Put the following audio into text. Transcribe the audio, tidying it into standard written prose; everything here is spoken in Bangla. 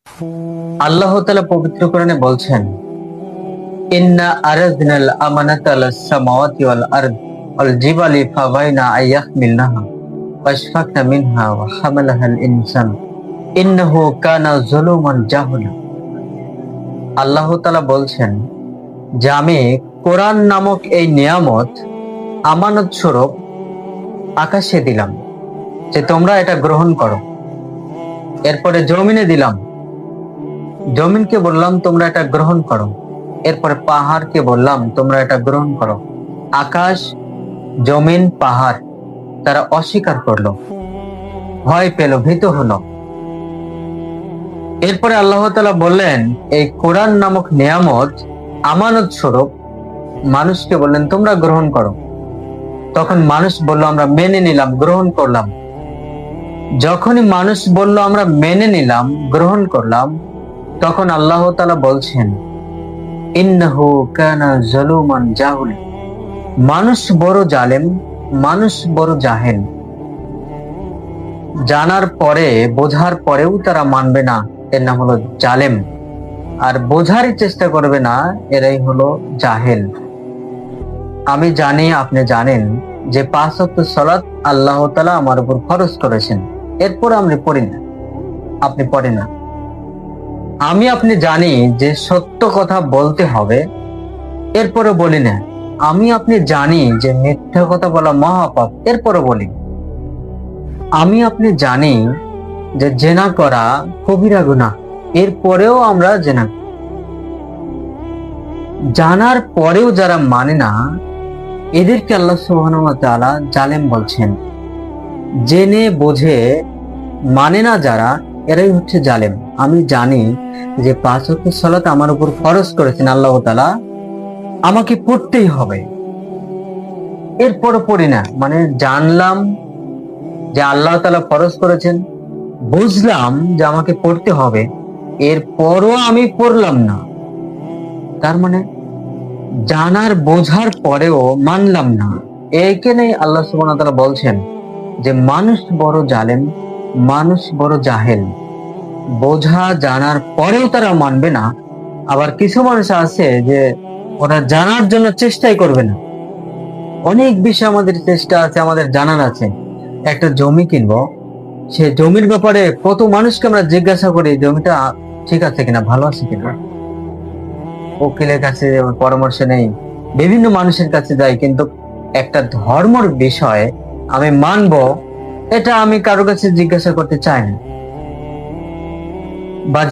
আল্লাহ তাআলা পবিত্র কোরআনে বলছেন, ইন্না আরাদনাল আমানাতা আলাস সামাওয়াতি ওয়াল আরদ ওয়াল জিবালি ফাবাইনা আইয়াহমিলনাহা ওয়াশফাকনা মিনহা ওয়া হামালাহাল ইনসান ইন্নাহু কানা যালুমান জাহুলা। আল্লাহ তাআলা বলছেন যে আমি কোরআন নামক এই নিয়ামত আমানত স্বরূপ আকাশে দিলাম যে তোমরা এটা গ্রহণ করো। এরপরে জমিনে দিলাম, জমিনকে বললাম তোমরা এটা গ্রহণ করো। এরপরে পাহাড়কে বললাম তোমরা এটা গ্রহণ করো। আকাশ, জমিন, পাহাড় তারা অস্বীকার করলো, ভয় পেল, ভীত হলো। এরপরে আল্লাহ তাআলা বললেন এই কোরআন নামক নিয়ামত আমানত স্বরূপ মানুষকে বললেন তোমরা গ্রহণ করো। তখন মানুষ বলল আমরা মেনে নিলাম, গ্রহণ করলাম। যখনই মানুষ বলল আমরা মেনে নিলাম, গ্রহণ করলাম, তখন আল্লাহ তাআলা বলছেন ইন্নাহু কানা যালুমান জাহুল। মানুষ বড় জালেম, মানুষ বড় জাহেল। জানার পরে, বোঝার পরেও তারা মানবে না, এর নাম হলো জালেম। আর বোঝারই চেষ্টা করবে না, এরাই হলো জাহেল। আমি জানি, আপনি জানেন যে 5 ওয়াক্ত সালাত আল্লাহ তাআলা আমার উপর ফরজ করেছেন, এরপর আমি পড়ি না, আপনি পড়েন না। আপনি জানি যে সত্য কথা বলতে হবে, এরপরে বলি না। আপনি জানি যে মিথ্যা কথা বলা মহাপাপ, এরপরে বলি। আপনি জানি যে জেনা করা কবিরা গুনাহ, এরপরেও আমরা জেনা। জানার পরেও যারা মানে না, এদেরকে আল্লাহ সুবহানাহু ওয়া তাআলা জালেম বলছেন। জেনে বোঝে মানে না যারা, এরাই হচ্ছে জালেম। আমি জানি যে 5 ওয়াক্ত সালাত আমার উপর ফরজ করেছেন আল্লাহ তাআলা, আমাকে পড়তেই হবে, এরপর পড়ি না। মানে জানলাম যে আল্লাহ তাআলা ফরজ করেছেন, বুঝলাম যে আমাকে পড়তে হবে, এরপরও আমি পড়লাম না। তার মানে জানার বোঝার পরেও মানলাম না। এইখানে আল্লাহ সুবহানাহু ওয়া তাআলা বলছেন যে মানুষ বড় জালেম, মানুষ বড় জাহেল। বোঝা জানার পরেও তারা মানবে না। আবার কিছু মানুষ আছে যে ওরা জানার জন্য চেষ্টাই করবে না। অনেক বিষয় আমাদের চেষ্টা আছে, আমাদের জানার আছে। একটা জমি কিনবো, সে জমির ব্যাপারে কত মানুষকে আমরা জিজ্ঞাসা করি জমিটা ঠিক আছে কিনা, ভালো আছে কিনা। উকিলের কাছে পরামর্শ নেই, বিভিন্ন মানুষের কাছে যাই, কিন্তু একটা ধর্মের বিষয় আমি মানবো, এটা আমি কারো কাছে জিজ্ঞাসা করতে চাই না। বা